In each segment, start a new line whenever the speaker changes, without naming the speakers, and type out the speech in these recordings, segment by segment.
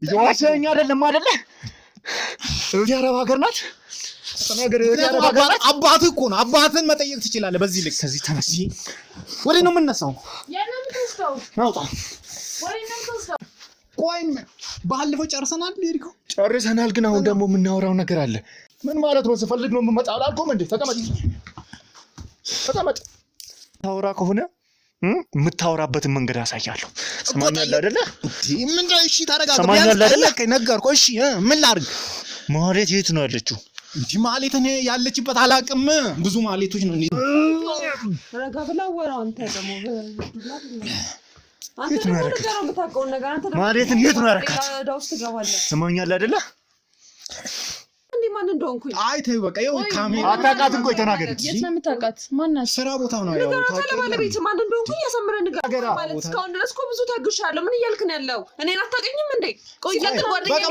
የዋሸኛ አይደለም አይደለ? እዚህ አረብ ሀገር ናት። ተናገር። አረብ ሀገር ናት።
አባትህ እኮ ነው። አባትህን መጠየቅ ትችላለህ። በዚህ ልክ
ከዚህ ተነስ።
ወዴት ነው የምነሳው?
የምትወስደው
ናውጣ።
ወዴት ነው የምትወስደው?
ቆይ ባለፈው ጨርሰናል። ሊሪኮ
ጨርሰናል፣ ግን አሁን ደግሞ የምናወራው ነገር አለ። ምን ማለት ነው? ስፈልግ ነው የምመጣው አላልኩም እንዴ? ተቀመጥ። ታወራ ከሆነ የምታወራበትን መንገድ አሳያለሁ። ሰማኛለህ አይደለ?
ምን ጋር እሺ፣ ታረጋጋ። ቢያንስ ጠየቀኝ፣ ነገርኩህ። እሺ ምን ላድርግ?
ማህሌት የት ነው ያለችው?
እንዴ ማህሌት እኔ ያለችበት አላውቅም። ብዙ ማህሌቶች ነው።
ረጋ ብላ ወራው። አንተ ደግሞ
የት ነው ያረካት? ማህሌትን የት ነው ያረካት? ሰማኛለህ አይደለ?
ማን እንደሆንኩኝ
አይተው በቃ ይኸው ካሜራ
አታውቃትም። ቆይ ተናገር።
የት ነው የምታውቃት? ማናት?
ስራ ቦታ ነው ያው
ባለቤት ማን እንደሆንኩኝ ያሰምረን ነገር ማለት እስካሁን ድረስ እኮ ብዙ ታግሻለሁ። ምን እያልክ ነው ያለው? እኔን አታውቅኝም እንዴ? ቆይ ያንተ ጓደኛዬ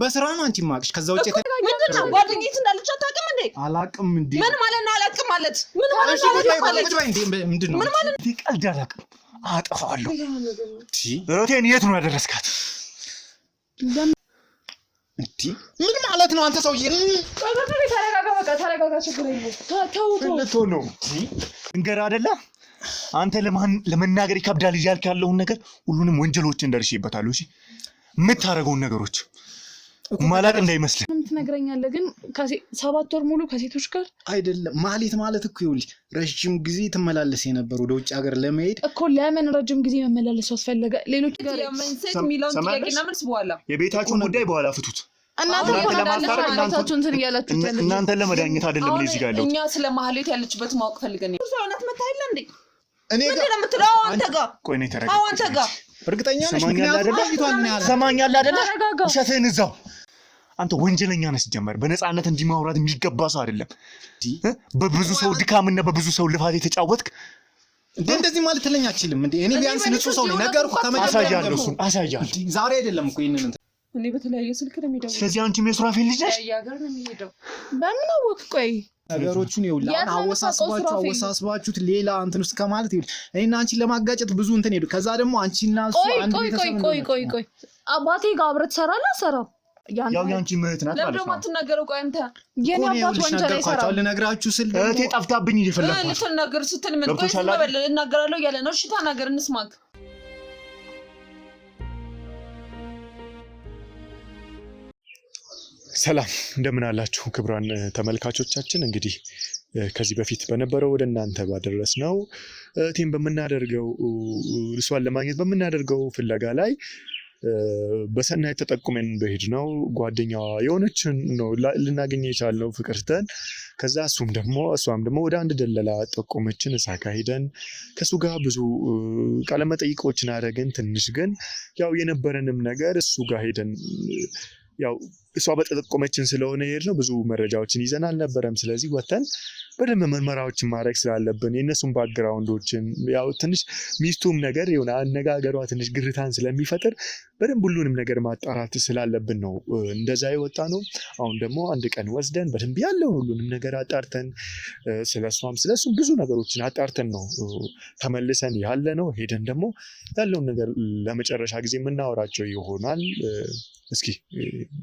በስራ ነው አንቺ ማቅሽ። ከዛ ውጪ
ምንድነው ጓደኛዬ እንዳለች አታውቅም እንዴ?
አላውቅም እንዴ?
ምን ማለት ነው አላውቅም ማለት? ምን ማለት ነው?
ምንድነው?
ምን ማለት
ነው? ቀልድ አላውቅም። አጠፋዋለሁ። ሮቴን የት ነው ያደረስካት?
እንዴ ምን ማለት ነው? አንተ ሰውዬ
ተረጋጋ፣ በቃ ተረጋጋ። ችግር የለውም።
ተው ነው እንገር አይደለ? አንተ ለመናገር ይከብዳል እያልክ ያለውን ነገር ሁሉንም ወንጀሎችን ደርሼበታለሁ። እሺ የምታረገውን ነገሮች ማላቅ እንዳይመስልህ።
ምን ትነግረኛለህ? ግን 7 ወር ሙሉ ከሴቶች ጋር
አይደለም ማለት እኮ ይኸውልህ ረጅም ጊዜ ትመላለስ የነበረው ወደ ውጭ ሀገር ለመሄድ
እኮ። ለምን ረጅም ጊዜ መመላለስ አስፈለገ? ሌሎች ጋር የመንሰት ሚሊዮን ጥያቄና መልስ በኋላ
የቤታችሁን ጉዳይ በኋላ ፍቱት።
እናንተ ለማስታረቃችሁን እንትን ያላችሁ
እናንተ ለመዳኘት አይደለም እኔ እዚህ ጋር ያለው።
እኛ ስለ ማህሌት ያለችበት ማወቅ ፈልገን ነው። ሰውነት መታይለ እንዴ? እኔ ጋር ለምትለው አንተ ጋር
ቆይ ነኝ ተረጋጋ።
አንተ ጋር
እርግጠኛ ነሽ? ምክንያቱም
ሰማኛለህ አይደለ? እሸትህን እዛው። አንተ ወንጀለኛ ነህ። ሲጀመር በነፃነት እንዲህ ማውራት የሚገባ ሰው አይደለም። በብዙ ሰው ድካምና በብዙ ሰው ልፋት የተጫወትክ
እንደዚህ ማለት ትለኝ አትችልም እንዴ? እኔ ቢያንስ ንጹህ ሰው ነኝ። ነገርኩህ ከመጀመሪያው
አሳያለሁ። እሱን አሳያለሁ።
ዛሬ አይደለም እኮ ይሄንን
እኔ በተለያየ ስልክ ነው የሚደውለው።
ስለዚህ አንቺም የሱራፌል ልጅ ነሽ?
ያጋር ነው የሚሄደው። በምን አወቅ? ቆይ
ነገሮቹን ይኸውልህ አወሳስባችሁት ሌላ እንትን ውስጥ ከማለት ይኸውልህ እኔና አንቺን ለማጋጨት ብዙ እንትን ሄዱ። ከዛ ደግሞ አንቺና እሱ አንድ ቤተሰብ ነው።
ቆይ አባቴ ጋር አብረን ትሰራለህ? አሰራው
ያው ያንቺ ምህት ናት ማለት ነው።
ለምን አትናገረው? ቆይ አንተ የኔ አባት ወንጀል አይሰራም።
ልነግራችሁ ስል
እህቴ ጠፍታብኝ እየፈለኩ
ልትናገር ስትል ምን ቆይ ስለበለ እናገራለሁ ያለ ነው። እሺ ተናገር እንስማክ።
ሰላም እንደምን አላችሁ ክቡራን ተመልካቾቻችን። እንግዲህ ከዚህ በፊት በነበረው ወደ እናንተ ባደረስነው እህቴን በምናደርገው እሷን ለማግኘት በምናደርገው ፍለጋ ላይ በሰናይ ተጠቁመን በሄድ ነው ጓደኛዋ የሆነችን ነው ልናገኝ የቻልነው ፍቅርተን። ከዛ እሷም ደግሞ ወደ አንድ ደለላ ጠቆመችን። እዛ ጋር ሄደን ከሱ ጋር ብዙ ቃለመጠይቆችን አደረግን። ትንሽ ግን ያው የነበረንም ነገር እሱ ጋር ሄደን ያው እሷ በተጠቆመችን ስለሆነ የሄድነው ብዙ መረጃዎችን ይዘን አልነበረም። ስለዚህ ወተን በደንብ ምርመራዎችን ማድረግ ስላለብን የእነሱን ባክግራውንዶችን ያው ትንሽ ሚስቱም ነገር የሆነ አነጋገሯ ትንሽ ግርታን ስለሚፈጥር በደንብ ሁሉንም ነገር ማጣራት ስላለብን ነው እንደዛ የወጣ ነው። አሁን ደግሞ አንድ ቀን ወስደን በደንብ ያለውን ሁሉንም ነገር አጣርተን ስለሱም ብዙ ነገሮችን አጣርተን ነው ተመልሰን ያለ ነው። ሄደን ደግሞ ያለውን ነገር ለመጨረሻ ጊዜ የምናወራቸው ይሆናል። እስኪ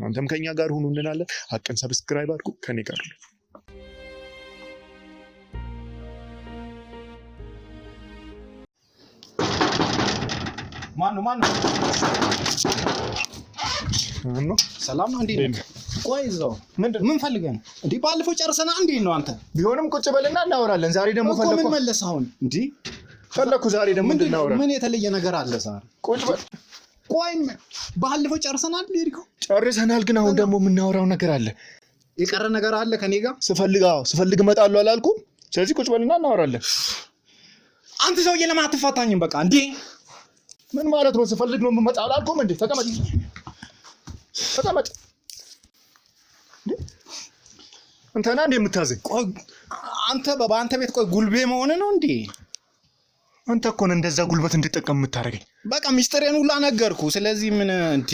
አንተም ከኛ ጋር ሁኑ እንላለን። አቀን ሰብስክራይብ አድርጉ ከኔ ጋር ነው።
ማነው? ሰላም ነው እንዴ? ቆይ እዛው ምን ፈልገህ ነው እንዴ? ባለፈው ጨርሰና እንዴ ነው አንተ?
ቢሆንም ቁጭ በልና እናወራለን። ዛሬ ደግሞ
ፈለኩ ምን መለስ አሁን እንዴ?
ፈለኩ ዛሬ ደግሞ እንድናወራ።
ምን የተለየ ነገር አለ ዛሬ? ቁጭ በል። ቆይ ባለፈው ጨርሰናል ሊሪኮ
ጨርሰናል፣ ግን አሁን ደግሞ የምናወራው ነገር አለ።
የቀረ ነገር አለ ከኔ ጋር?
ስፈልግ እመጣለሁ አላልኩም? ስለዚህ ቁጭ በልና እናወራለን።
አንተ ሰውዬ ለምን አትፋታኝም? በቃ እንዴ
ምን ማለት ነው? ስፈልግ ነው የምመጣው አላልኩም እንዴ? ተቀመጥ። እንተና እንዴ የምታዘኝ?
ቆይ አንተ በአንተ ቤት ቆይ ጉልቤ መሆን ነው እንዴ?
አንተ እኮ ነው እንደዛ ጉልበት እንድጠቀም የምታደርገኝ።
በቃ ሚስጥሬን ሁላ ነገርኩ። ስለዚህ ምን እንዴ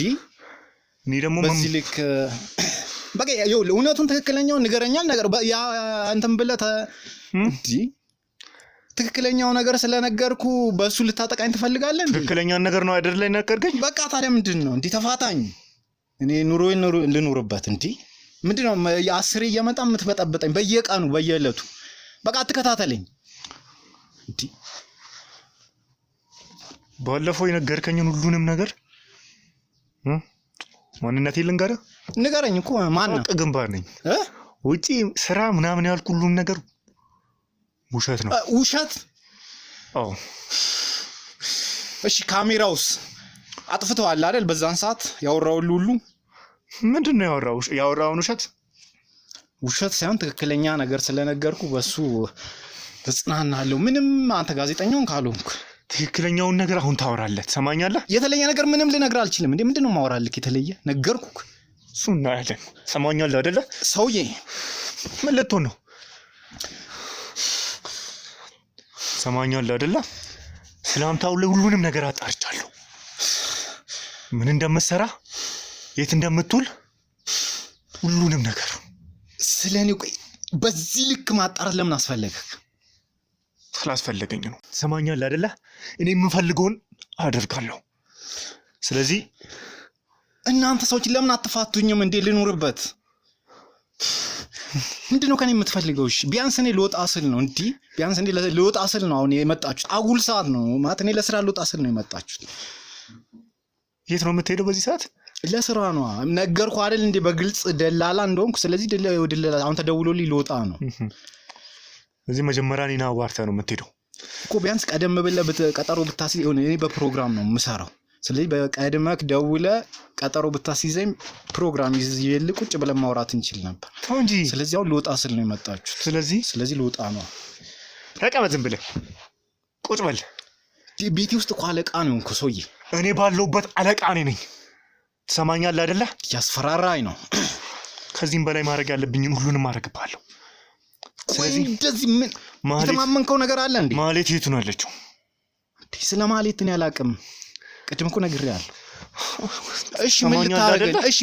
እኔ ደግሞ
በዚህ ልክ በቃ ይኸውልህ እውነቱን ትክክለኛውን ንገረኛል ነገር ያ አንተም ብለህ እንዴ ትክክለኛው ነገር ስለነገርኩ በሱ ልታጠቃኝ ትፈልጋለህ እንዴ?
ትክክለኛውን ነገር ነው አይደል ላይ ነገርከኝ?
በቃ ታዲያ ምንድነው እንዴ? ተፋታኝ። እኔ ኑሮዬን ልኑርበት እንዴ? ምንድነው የ10 እየመጣ የምትበጠበጠኝ በየቀኑ በየዕለቱ? በቃ አትከታተለኝ እንዴ?
ባለፈው የነገርከኝን ሁሉንም ነገር ማንነቴን ልንገርህ?
ንገረኝ እኮ ማን ነው?
ግንባር ነኝ ውጪ ስራ ምናምን ያልኩ ሁሉን ነገር ውሸት ነው።
ውሸት? አዎ። እሺ ካሜራውስ አጥፍተዋል አይደል? በዛን ሰዓት ያወራው ሁሉ
ምንድነው ያወራውን ውሸት?
ውሸት ሳይሆን ትክክለኛ ነገር ስለነገርኩ በሱ ተጽናናለሁ። ምንም አንተ ጋዜጠኛውን ካልሆንክ
ትክክለኛውን ነገር አሁን ታወራለህ። ትሰማኛለህ?
የተለየ ነገር ምንም ልነግር አልችልም። እንዴ ምንድነው ማወራልክ? የተለየ ነገርኩክ።
እሱና ያለን ሰማኛለህ አይደለ?
ሰውዬ
ምን ልትሆን ነው? ሰማኛለህ አይደለ? ስላንታው ሁሉንም ነገር አጣርቻለሁ። ምን እንደምትሰራ፣ የት እንደምትውል ሁሉንም ነገር
ስለኔ። ቆይ በዚህ ልክ ማጣራት ለምን አስፈለገክ?
ስላስፈለገኝ ነው። ሰማኛለህ አይደለ? እኔ የምፈልገውን አደርጋለሁ። ስለዚህ
እናንተ ሰዎች ለምን አትፋቱኝም እንዴ? ልኑርበት። ምንድነው ከኔ የምትፈልገው? እሺ ቢያንስ እኔ ልወጣ ስል ነው እንዴ? ቢያንስ እኔ ልወጣ ስል ነው አሁን የመጣችሁት። አጉል ሰዓት ነው ማለት እኔ ለስራ ልወጣ ስል ነው የመጣችሁት።
የት ነው የምትሄደው በዚህ ሰዓት?
ለስራ ነው ነገርኩ አይደል እንዴ? በግልጽ ደላላ እንደሆንኩ። ስለዚህ ደላላ አሁን ተደውሎልኝ ልወጣ ነው።
እዚህ መጀመሪያ እኔን አዋርተህ ነው የምትሄደው
እኮ። ቢያንስ ቀደም ብለህ ቀጠሮ ብታስይዝ እኔ በፕሮግራም ነው የምሰራው። ስለዚህ በቀድመክ ደውለህ ቀጠሮ ብታስይዘኝ ፕሮግራም ይዘህ ቁጭ ብለን ማውራት እንችል ነበር
እንጂ።
ስለዚህ አሁን ልወጣ ስል ነው የመጣችሁት። ስለዚህ ልወጣ ነው።
ተቀመጥ፣ ዝም ብለህ ቁጭ በል።
ቤቴ ውስጥ እኮ አለቃ ነው እንኳ ሰውዬ።
እኔ ባለሁበት አለቃ እኔ ነኝ። ትሰማኛለህ አይደለ?
ያስፈራራኝ ነው።
ከዚህም በላይ ማድረግ ያለብኝን ሁሉንም አደርግብሃለሁ።
ስለዚህ እንደዚህ ምን የተማመንከው ነገር አለ እንዴ?
ማለት የቱ ነው ያለችው?
ስለ ማለት እኔ አላውቅም። ቅድም እኮ ነግሬሃለሁ። እሺ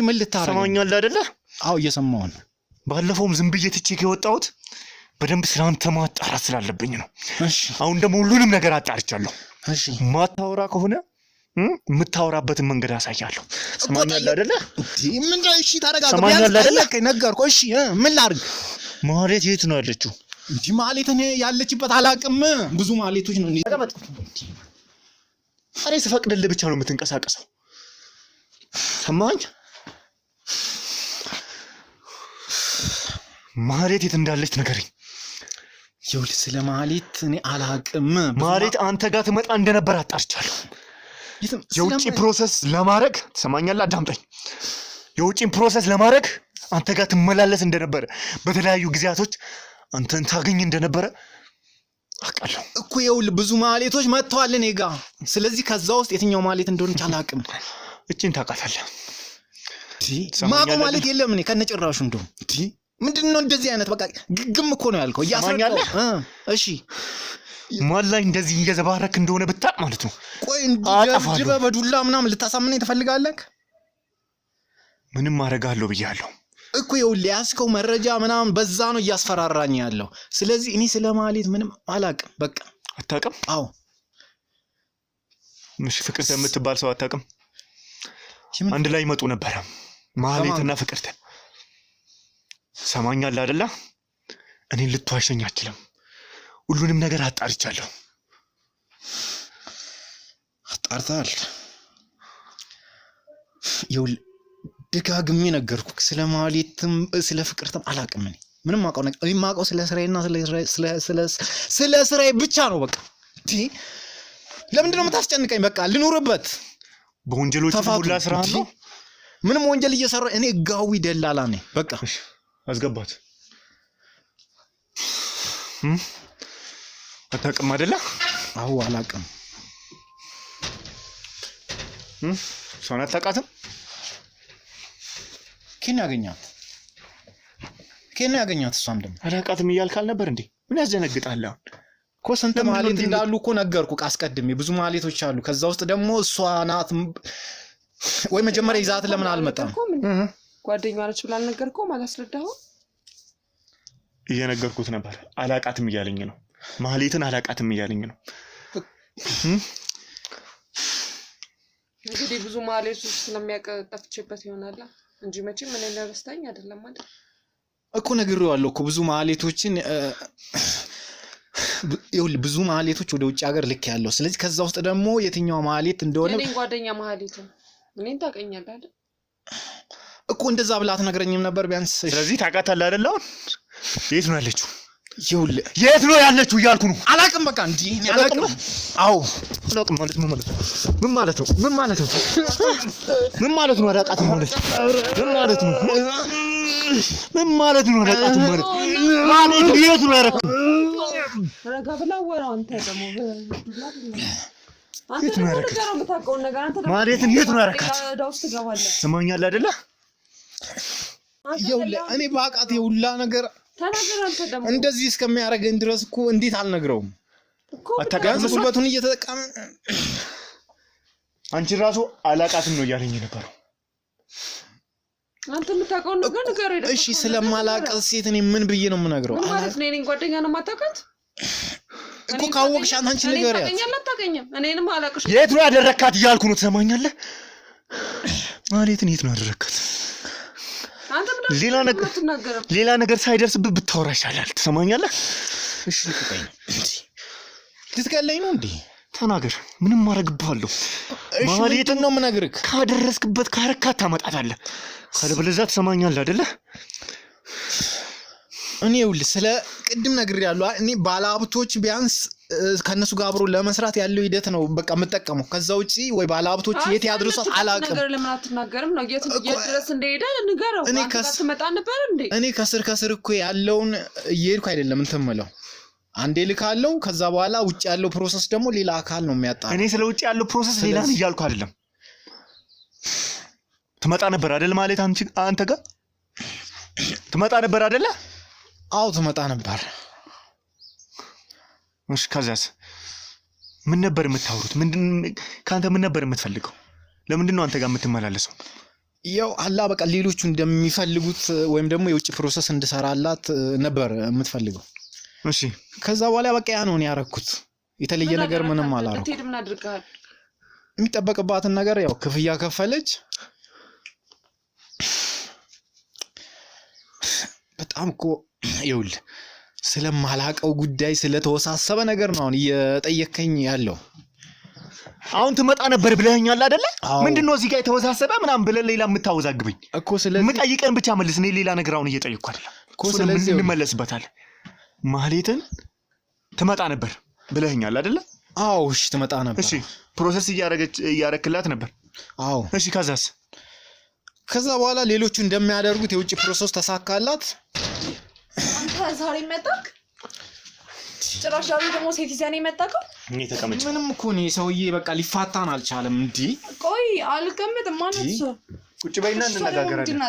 ምን ልታረግ?
ሰማኛለህ አይደለ?
አዎ እየሰማሁ ነው።
ባለፈውም ዝም ብዬ ትቼክ የወጣሁት በደንብ ስላንተ ማጣራት ስላለብኝ ነው። እሺ አሁን ደግሞ ሁሉንም ነገር አጣርቻለሁ። እሺ ማታወራ ከሆነ የምታወራበትን መንገድ አሳያለሁ። ሰማኛለህ አይደለ?
ምን ላይ? እሺ ታረጋጋ። ሰማኛለህ አይደለ? ነገርኩህ። እሺ ምን ላድርግ?
ማለት የት ነው ያለችው?
እንዴ ማለት እኔ ያለችበት አላውቅም። ብዙ ማለቶች ነው እንዴ?
አሬ ስፈቅድልህ ብቻ ነው የምትንቀሳቀሰው። ሰማኝ? ማለት የት እንዳለች ንገረኝ።
ይኸውልህ ስለ ማለት እኔ አላውቅም።
ማለት አንተ ጋር ትመጣ እንደነበር አጣርቻለሁ። የውጪ ፕሮሰስ ለማድረግ ትሰማኛለህ? አዳምጠኝ። የውጪን ፕሮሰስ ለማድረግ አንተ ጋር ትመላለስ እንደነበረ፣ በተለያዩ ጊዜያቶች አንተን ታገኝ እንደነበረ አውቃለሁ
እኮ። ይኸውልህ ብዙ ማለቶች መጥተዋል እኔ ጋር። ስለዚህ ከዛ ውስጥ የትኛው ማለት እንደሆነች አላውቅም።
እቺን ታውቃታለህ?
ማቆ ማለት የለም እኔ ከነጭራሹ እንደው ምንድነው እንደዚህ አይነት በቃ ግግም እኮ ነው ያልከው።
እያስረዳለህ?
እሺ
ማን ላይ እንደዚህ እየዘባረክ እንደሆነ ብታቅ ማለት ነው።
ቆይ እንደድበ በዱላ ምናምን ልታሳምነኝ ትፈልጋለህ?
ምንም አደርጋለሁ ብያለሁ
እኮ። ይኸውልህ ያዝከው መረጃ ምናምን በዛ ነው እያስፈራራኝ ያለው። ስለዚህ እኔ ስለ ማለት ምንም አላውቅም። በቃ
አታውቅም?
አዎ።
ምሽ ፍቅርተ የምትባል ሰው አታውቅም? አንድ ላይ ይመጡ ነበረ ማህሌትና ፍቅርተ። ሰማኛለህ አይደለ? እኔን ልትዋሸኝ አትችልም። ሁሉንም ነገር አጣርቻለሁ።
አጣርታል? ይኸውልህ ደጋግሜ ነገርኩህ። ስለ ማህሌትም ስለ ፍቅርተም አላውቅም። እኔ ምንም አውቀው ነገር የማውቀው ስለ ስራዬና ስለ ስራዬ ብቻ ነው። በቃ ለምንድን ነው የምታስጨንቀኝ? በቃ ልኑርበት።
በወንጀሎች ሁላ ስራ ነው።
ምንም ወንጀል እየሰራ እኔ ጋዊ ደላላ ነኝ። በቃ
አስገባት። አታውቅም አይደለ?
አዎ አላውቅም።
እሷን አታውቃትም?
ኬን ያገኛት? እሷም ደግሞ
አላውቃትም እያልክ አልነበር እንዴ? ምን ያስደነግጣል? አሁን
እኮ ስንት ማህሌት እንዳሉ እኮ ነገርኩህ አስቀድሜ። ብዙ ማህሌቶች አሉ። ከዛ ውስጥ ደግሞ እሷ ናት ወይ መጀመሪያ ይዛት ለምን አልመጣም?
ጓደኛዋ ነች ብላ አልነገርከውም? አላስረዳኸውም?
እየነገርኩት ነበር። አላውቃትም እያለኝ ነው። ማህሌትን አላቃትም እያለኝ ነው።
እንግዲህ ብዙ ማህሌቶች ስለሚያቀጠፍችበት ይሆናል እንጂ መቼም ምን እንደረስተኝ አይደለም አይደል
እኮ ነግሬዋለሁ እኮ ብዙ ማህሌቶችን ብዙ ማህሌቶች ወደ ውጭ ሀገር ልክ ያለው። ስለዚህ ከዛ ውስጥ ደግሞ የትኛው ማህሌት እንደሆነ
እኔ ጓደኛ ማህሌት እኔን ታውቀኛለህ አይደል
እኮ እንደዛ ብላ አትነግረኝም ነበር ቢያንስ?
ስለዚህ ታውቃታለህ አይደል? አሁን የት ነው ያለችው?
ይኸውልህ
የት ነው ያለችው እያልኩ ነው።
አላውቅም በቃ እንዴ አላውቅም። አዎ
አላውቅም ማለት ምን ማለት ነው? ምን ማለት ነው? ምን ማለት ነው? ምን ማለት ነው? አላውቃትም ማለት ምን ማለት ነው? ምን ማለት ነው? አላውቃትም ማለት ማለት የት ነው ያደረኩት?
ረጋ ብላ ወራው አንተ ደግሞ
የት ነው ያደረካት? ማለትን የት ነው ያደረካት? ስማኛለህ አይደለ?
ይኸውልህ እኔ ባቃት የሁላ ነገር
ተናገር። አንተ ደግሞ
እንደዚህ እስከሚያደርገኝ ድረስ እኮ እንዴት አልነግረውም? አታጋንስ ጉልበቱን እየተጠቀመ
አንቺ ራሱ አላቃትም ነው እያለኝ የነበረው።
አንተ የምታውቀው ነገር ንገረው አይደል?
እሺ ስለማላውቅ ሴት እኔ ምን ብዬ ነው የምነግረው?
ማለት ነው የኔን ጓደኛ ነው የማታውቃት
እኮ ካወቅሽ አንቺ ንገሪያት።
አታውቀኝም። እኔንም አላውቅሽ።
የት ነው ያደረካት እያልኩ ነው። ትሰማኛለህ? ማለትን የት ነው ያደረካት? ሌላ ነገር ሳይደርስብህ ብታወራ ይሻላል። ትሰማኛለህ?
እሺ ልትቀኝ ልትገለኝ ነው እንዴ?
ተናገር። ምንም ማረግብሃለሁ። ማለትን
ነው የምነግርህ።
ካደረስክበት ካረካት ታመጣታለህ። ካለበለዚያ ትሰማኛለህ አይደለ?
እኔ ይኸውልህ ስለ ቅድም ነግሬያለሁ። እኔ ባለሀብቶች ቢያንስ ከነሱ ጋር አብሮ ለመስራት ያለው ሂደት ነው በቃ የምጠቀመው። ከዛ ውጪ ወይ ባለሀብቶች የት ያድርሷት አላውቅም።
ነገር ለምን አትናገርም ነው? የት ድረስ እንደሄደ ንገረው። አንተ ትመጣ ነበር እንዴ?
እኔ ከስር እኮ ያለውን እየሄድኩ አይደለም እንትን የምለው። አንዴ ልካለው። ከዛ በኋላ ውጪ ያለው ፕሮሰስ ደግሞ ሌላ አካል ነው የሚያጣራው።
እኔ ስለ ውጪ ያለው ፕሮሰስ ሌላ ነው እያልኩ አይደለም። ትመጣ ነበር አይደል? ማለት አንተ ጋር ትመጣ ነበር አይደለ?
አዎ ትመጣ ነበር።
እሺ ከዛስ ምን ነበር የምታወሩት? ካንተ ምን ነበር የምትፈልገው? ለምንድን ነው አንተ ጋር የምትመላለሰው?
ያው አላ በቃ ሌሎቹ እንደሚፈልጉት ወይም ደግሞ የውጭ ፕሮሰስ እንድሰራላት ነበር የምትፈልገው።
እሺ
ከዛ በኋላ በቃ ያ ነው ያረኩት። የተለየ ነገር ምንም አላረኩም።
ትሄድ ምን አድርጋል?
የሚጠበቅባትን ነገር ያው ክፍያ ከፈለች። በጣም እኮ ይኸውልህ ስለማላቀው ጉዳይ ስለተወሳሰበ ነገር ነው አሁን እየጠየከኝ ያለው።
አሁን ትመጣ ነበር ብለኸኛል አይደለ? ምንድነው እዚህ ጋር የተወሳሰበ ምናምን ብለህ ሌላ የምታወዛግበኝ
እኮ? ስለዚህ
የምጠይቀን ብቻ መልስ። እኔ ሌላ ነገር አሁን እየጠየቅኩ አይደለም እኮ። ስለዚህ እንመለስበታለን። ማህሌትን ትመጣ ነበር ብለኸኛል አይደለ?
አዎ እሺ ትመጣ ነበር።
እሺ ፕሮሰስ እያረክላት ነበር?
አዎ
እሺ ከዛስ?
ከዛ በኋላ ሌሎቹ እንደሚያደርጉት የውጭ ፕሮሰስ ተሳካላት።
አንተ ዛሬ መጣክ? ጭራሽ ዛሬ ደግሞ ሴት ይዘህ ነው የመጣከው?
እኔ ተቀመጭ።
ምንም እኮ ነው ሰውዬ በቃ ሊፋታን አልቻለም እንዴ?
ቆይ አልቀመጥም ማለት ነው።
ቁጭ በይና እንነጋገራለን።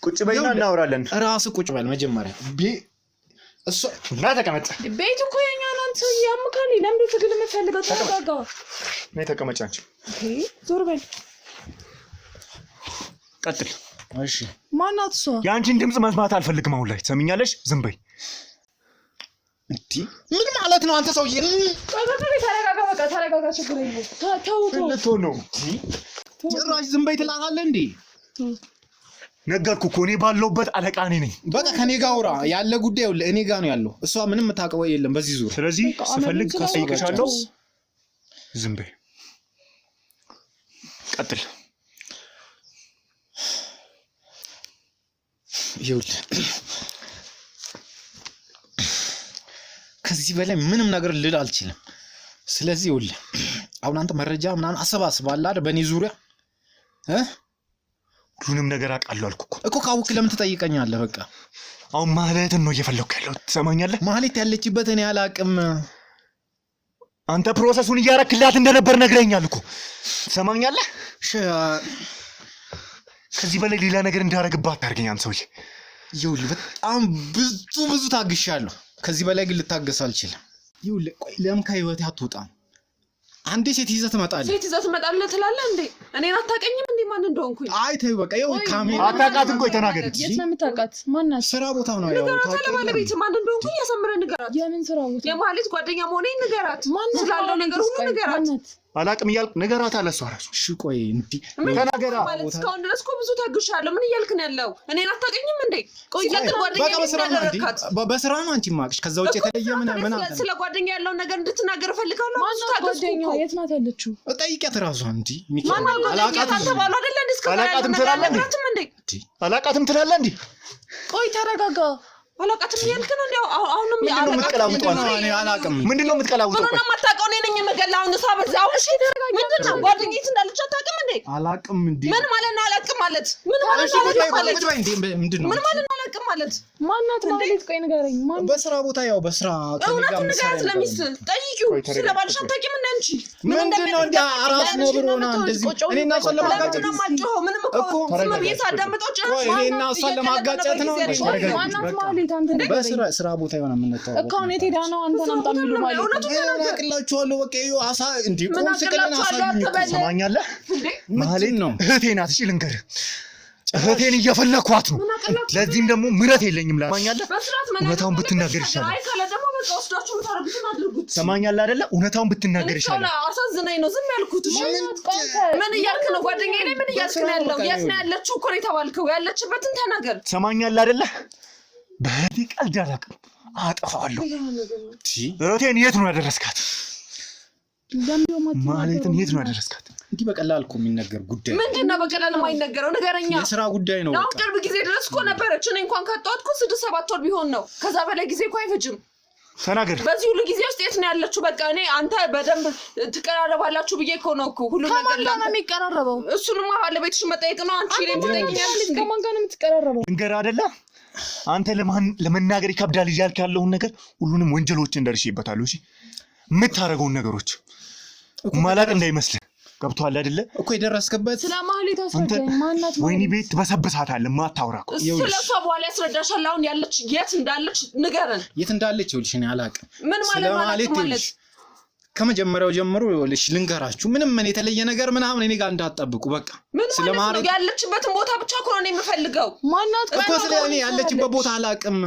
ቁጭ በይና እናወራለን።
ራስ ቁጭ በል መጀመሪያ። እሷ
እና ተቀመጭ።
ቤቱ እኮ የኛ ነው። አንተ ያምካል። ለምን ትግል የምትፈልገው? ተረጋጋ።
ነይ ተቀመጭ አንቺ።
ዞር በል።
ቀጥል።
እሺ
ማናት እሷ?
የአንቺን ድምጽ መስማት አልፈልግም አሁን ላይ። ሰምኛለሽ? ዝም በይ።
እንዴ ምን ማለት ነው አንተ ሰውዬ?
ተረጋጋ። በቃ ተረጋጋ። ችግር የለውም። ተው
ነው።
ጭራሽ ዝም በይ ትላታለህ እንዴ?
ነገርኩ እኮ እኔ ባለሁበት አለቃ እኔ ነኝ።
በቃ ከኔ ጋር አውራ። ያለ ጉዳይ እኔ ጋር ነው ያለው። እሷ ምንም የምታውቀው የለም በዚህ ዙር።
ስለዚህ ስፈልግ ከጠይቅሻለሁ። ዝም በይ። ቀጥል።
ይኸውልህ ከዚህ በላይ ምንም ነገር ልል አልችልም። ስለዚህ ይኸውልህ አሁን አንተ መረጃ ምናምን አሰባስባለህ አይደል? በእኔ ዙሪያ
ሁሉንም ነገር አውቃለሁ አልኩ
እኮ። ካወቅህ ለምን ትጠይቀኛለህ? በቃ
አሁን ማህሌትን ነው እየፈለኩ ያለው። ትሰማኛለህ?
ማህሌት ያለችበት እኔ አላውቅም።
አንተ ፕሮሰሱን እያረክላት እንደነበር ነግረኛል እኮ። ትሰማኛለህ? ከዚህ በላይ ሌላ ነገር እንዳረግባት አታርገኝ አንተ ሰውዬ።
ይኸውልህ በጣም ብዙ ታግሻለሁ። ከዚህ በላይ ግን ልታገስ አልችልም። ይኸውልህ ቆይ ለምን ከህይወቴ አትወጣም? አንዴ ሴት ይዘህ ትመጣለህ።
ሴት ይዘህ ትመጣለህ ትላለህ እንዴ? እኔን አታውቀኝም እንዴ? እንዴ ማን እንደሆንኩኝ?
አይ ተይው በቃ ይኸው ካሜራ
አታውቃትም። ቆይ ተናገር።
የት ነው የምታውቃት? ማናት?
ስራ ቦታ ነው ያው
ታውቃለህ። ባለቤት ማን እንደሆንኩኝ ያሰምረን ንገራት።
የምን ስራ ቦታ?
የማህሌት ጓደኛ መሆኔን ንገራት። ስላለው ነገር ሁሉ ንገራት።
አላቅም እያልክ ንገራት አለ እሷ ራሱ።
እሺ ቆይ እንዴ
ተናገራ።
እስካሁን ድረስ እኮ ብዙ ታግሻለሁ። ምን እያልክ ነው ያለው? እኔን አታውቅኝም እንዴ? ቆይ ያንተ ጓደኛ
በስራ ነው አንቺ ማቅሽ። ከዛ ውጭ የተለየ ምን አለ?
ስለ ጓደኛ ያለውን ነገር እንድትናገር እፈልጋለሁ። ብዙ ታግስኩ።
የት ናት ያለችው?
ጠይቂያት ራሷ እንዴ።
አላቃትም ተባሉ አይደለ?
አላቃትም ትላለህ እንዴ?
ቆይ ተረጋጋ።
አላቃትም ያልክ ነው እንዴ? አሁንም
ምንድነው የምትቀላውጠው? ምንድነው የምትቀላውጠው?
ምንድነው የማታውቀው? እኔ ነኝ የምገላው። እነሱ አበዛው። እሺ ምንድነው ጓደኛዬ እንዳለች አታውቅም እንዴ?
አላውቅም እንዴ?
ምን ማለት ነው አላውቅም ማለት? ምን ማለት ነው አላውቅም ማለት?
ምንድነው
ምን ማለት ነው አላውቅም ማለት?
ማናት ማለት? ቆይ ንገረኝ። ማን?
በስራ ቦታ ያው በስራ
እውነቱን ንገራት። ለሚስት ጠይቂው። ስለባልሽ አታውቂም እንዴ አንቺ?
ምንድነው እንዴ? አራስ ነብሮና እንደዚህ እኔና እሷን ለማጋጨት
ነው ማጨው። ምንም እኮ ስለ ቤት አዳምጠው ጭራሽ
እኔና እሷን ለማጋጨት ነው።
ማናት ማለት? አንተ
ስራ ቦታ የሆነ የምንተዋወቀው
እኮ ነው። የት ሄዳ ነው አንተን አምጣ የሚሉ ማለት?
እውነቱን
አቅላችኋለሁ። በቃ ይኸው አሳ እንዴ ቆም ስቅልን አሳዩኝ።
ሰማኛለህ?
ማህሌት ነው
እህቴ ናት። እሺ ልንገርህ፣ እህቴን እየፈለኳት ነው። ለዚህም ደግሞ ምሕረት የለኝም። ሰማኛለህ? እውነታውን ብትናገር ይሻላል።
አይ ካለ ደግሞ በቃ ወስዳችሁ የምታረጉትን አድርጉት።
ሰማኛለህ አይደለ? እውነታውን ብትናገር ይሻላል።
አሳዝነኝ ነው ዝም ያልኩት። ምን እያልክ ነው ጓደኛዬ? ላይ ምን እያልክ ነው ያለው? የት ነው ያለችው እኮ ነው የተባልከው? ያለችበትን ተናገር።
ሰማኛለህ አይደለ? በእህቴ ቀልድ አላውቅም፣ አጠፋዋለሁ። እህቴን የት ነው ያደረስካት? ማህሌትን የት ነው ያደረስካት?
እንዲህ በቀላል እኮ የሚነገር ጉዳይ
ምንድነው? በቀላል የማይነገረው ንገረኛ።
የስራ ጉዳይ ነው።
አሁን ቅርብ ጊዜ ድረስ እኮ ነበረች። እኔ እንኳን ካጣኋት እኮ 6-7 ወር ቢሆን ነው። ከዛ በላይ ጊዜ እኮ አይፈጅም።
ተናገር።
በዚህ ሁሉ ጊዜ ውስጥ የት ነው ያለችው? በቃ እኔ አንተ በደንብ ትቀራረባላችሁ ብዬ እኮ ነው እኮ ሁሉ ነገር
ከማን ጋር ነው የሚቀራረበው?
እሱንማ ባለቤትሽ መጠየቅ ነው። አንቺ ላይ ትጠይቂኛለሽ።
ከማን ጋር ነው የምትቀራረበው?
እንገር አይደለ? አንተ ለመናገር ይከብዳል እያልክ ያለውን ነገር ሁሉንም ወንጀሎችን ደርሼበታለሁ። እሺ የምታረገውን ነገሮች ማላቅ እንዳይመስልህ። ገብቶሃል አይደለ?
እኮ የደረስክበት
ስለ ማህሌት አስረዳኝ። ማናት?
ወይኔ ቤት ትበሰብሳታለህ። ማታወራ እኮ
ስለሷ በኋላ ያስረዳሻል። አሁን ያለች የት እንዳለች ንገረን።
የት እንዳለች ይኸውልሽ እኔ አላውቅም።
ምን ማለት ማለት
ከመጀመሪያው ጀምሮ ይኸውልሽ ልንገራችሁ፣ ምንም ምን የተለየ ነገር ምናምን እኔ ጋር እንዳትጠብቁ። በቃ
ምን ማለት ነው? ያለችበትን ቦታ ብቻ እኮ ነው የምፈልገው።
ማናት?
እኮ ስለ እኔ ያለችበት ቦታ አላውቅም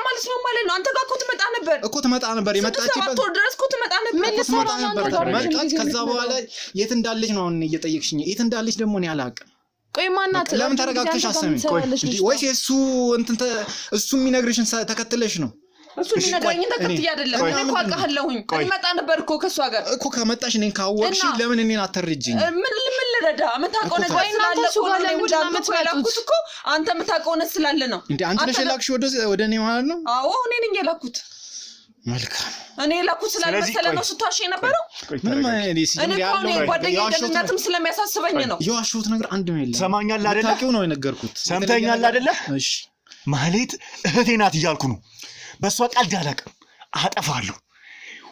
ማለት ነው ማለት ነው። አንተ ጋር እኮ ትመጣ ነበር
እኮ ትመጣ ነበር። የመጣችበት
ወር ድረስ እኮ ትመጣ ነበር።
ምን ልትሰራ ነበር?
መጣች። ከዛ በኋላ የት እንዳለች ነው አሁን እየጠየቅሽኝ። የት እንዳለች ደግሞ እኔ አላውቅም።
ቆይ ማናት?
ለምን ተረጋግተሽ አሰሚ? ወይስ እሱ የሚነግርሽን ተከትለሽ ነው?
እሱ የሚነግረኝን ተከትዬ አይደለም። እኔ እኮ አውቃለሁኝ። እመጣ ነበር እኮ ከእሷ ጋር እኮ።
ከመጣሽ እኔን ካወቅሽ ለምን እኔን አትረጂኝ?
ምን ልረዳ? የምታውቀው ነገር ስላለ እኮ ነው። የላኩት እኮ አንተ የምታውቀው ነገር ስላለ ነው።
እንዴ አንቺ ነሽ የላክሽ ወደ እኔ ማለት ነው?
አዎ እኔ ነኝ የላኩት።
መልካም
እኔ የላኩት ስላልመሰለ ነው ስታሽ የነበረው።
ምንም
እኔ እኮ ጓደኛዬ ደህንነትም ስለሚያሳስበኝ ነው።
የዋሸሁት ነገር አንድም የለም።
ሰማኛል አይደለ?
ታውቂው ነው የነገርኩት።
ሰምተኛል አይደለ?
እሺ
ማህሌት እህቴ ናት እያልኩ ነው። በሷ ቀልድ አላውቅም፣ አጠፋለሁ።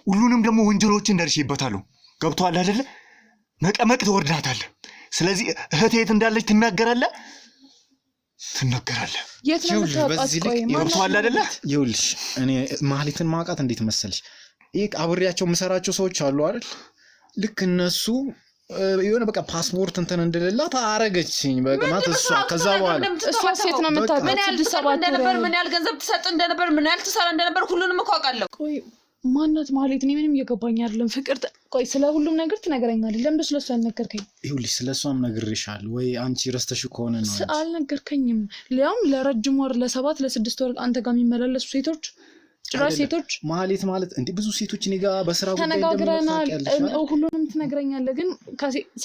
ሁሉንም ደግሞ ወንጀሎችን ደርሼበታለሁ። ገብቶሃል አይደለ? መቀመቅ ትወርዳታለህ። ስለዚህ እህቴ የት እንዳለች ትናገራለህ።
የት ነው የምታውቃት?
ገብቶሃል አይደለ?
ይኸውልሽ እኔ ማህሌትን ማውቃት እንዴት መሰልሽ? ይሄ አብሬያቸው የምሰራቸው ሰዎች አሉ አይደል? ልክ እነሱ የሆነ በቃ ፓስፖርት እንትን እንደሌላት አረገችኝ። በቃ ማለት እሷ ከዛ በኋላ
እሷ ሴት ነው የምታውቀው።
ምን ያህል ትሰራ እንደነበር፣ ምን ያህል ገንዘብ ትሰጥ እንደነበር፣ ምን ያህል ትሰራ እንደነበር ሁሉንም እኮ አውቃለሁ።
ቆይ ማናት ማህሌት? እኔ ምንም እየገባኝ አይደለም። ፍቅር ቆይ ስለ ሁሉም ነገር ትነግረኛለህ። ለምን ስለሷ ያልነገርከኝ?
ይኸውልሽ ስለሷም ነግሬሻለሁ ወይ አንቺ ረስተሽ ከሆነ ነው።
አልነገርከኝም። ሊያውም ለረጅም ወር ለ7 ለ6 ወር አንተ ጋር የሚመላለሱ ሴቶች ጭራሽ ሴቶች
ማህሌት ማለት እንዴ ብዙ ሴቶች እኔ ጋር በስራ ጉዳይ
ተነጋግረናል። ሁሉንም ትነግረኛለህ፣ ግን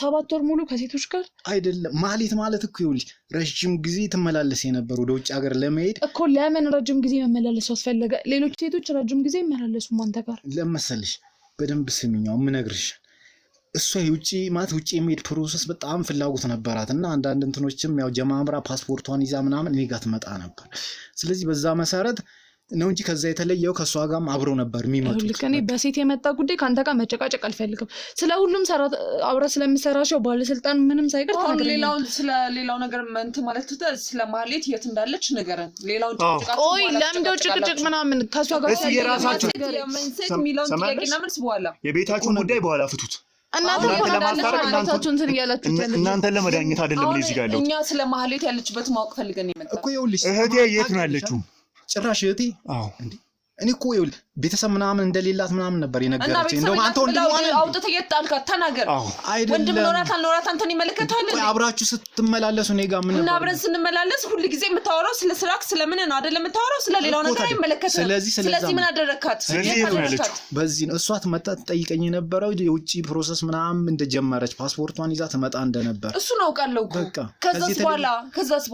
7 ወር ሙሉ ከሴቶች ጋር
አይደለም። ማህሌት ማለት እኮ ይኸውልሽ ረጅም ጊዜ ትመላለስ የነበረ ወደ ውጭ ሀገር ለመሄድ
እኮ። ለምን ረጅም ጊዜ መመላለሱ አስፈለገ? ሌሎች ሴቶች ረጅም ጊዜ ይመላለሱ አንተ ጋር
ለመሰልሽ። በደንብ ስሚኛው ምነግርሽ እሷ የውጭ ማለት ውጭ የሚሄድ ፕሮሰስ በጣም ፍላጎት ነበራት እና አንዳንድ እንትኖችም ያው ጀማምራ ፓስፖርቷን ይዛ ምናምን እኔ ጋር ትመጣ ነበር። ስለዚህ በዛ መሰረት ነው እንጂ ከዛ የተለየው ከሷ ጋርም አብሮ ነበር የሚመጡት።
ልክ እኔ በሴት የመጣ ጉዳይ ካንተ ጋር መጨቃጨቅ አልፈልግም። ስለ ሁሉም አብረ ስለምሰራቸው ባለስልጣን ምንም ሳይቀር
ሌላው ነገር እንትን ማለት ስለ ማህሌት የት እንዳለች ንገረን። ሌላው
ቆይ ለምንድነው ጭቅጭቅ ምናምን ከሷ ጋር
የራሳችሁ
ሴት የሚለውን ጥያቄና መልስ በኋላ
የቤታችሁን ጉዳይ በኋላ ፍቱት። እናንተ ለመዳኘት አይደለም ለዚህ ጋር ያለው
እኛ ስለ ማህሌት ያለችበት ማወቅ ፈልገን ይመጣ
እኮ ይኸውልሽ
እህቴ የት ነው ያለችው
ጭራሽ እህቴ
አዎ
እኔ እኮ ይኸውልህ ቤተሰብ ምናምን እንደሌላት ምናምን ነበር የነገረችኝ እንደውም አንተ ወንድም ማለት
አውጥተህ የጣልካት ተናገር ወንድም ኖራት አንተን ይመለከታል
እንዴ አብራችሁ ስትመላለሱ እኔ ጋር ምን ነበር
እና አብረን ስንመላለስ ሁሉ ጊዜ የምታወራው ስለ ስራክ ስለምን ነው አይደለም የምታወራው ስለ ሌላው ነገር አይመለከትም ስለዚህ ምን አደረካት
በዚህ እሷ ትመጣ ትጠይቀኝ የነበረው የውጪ ፕሮሰስ ምናምን እንደጀመረች ፓስፖርቷን ይዛ ትመጣ እንደነበር
እሱ ነው አውቃለሁ እኮ ከዛስ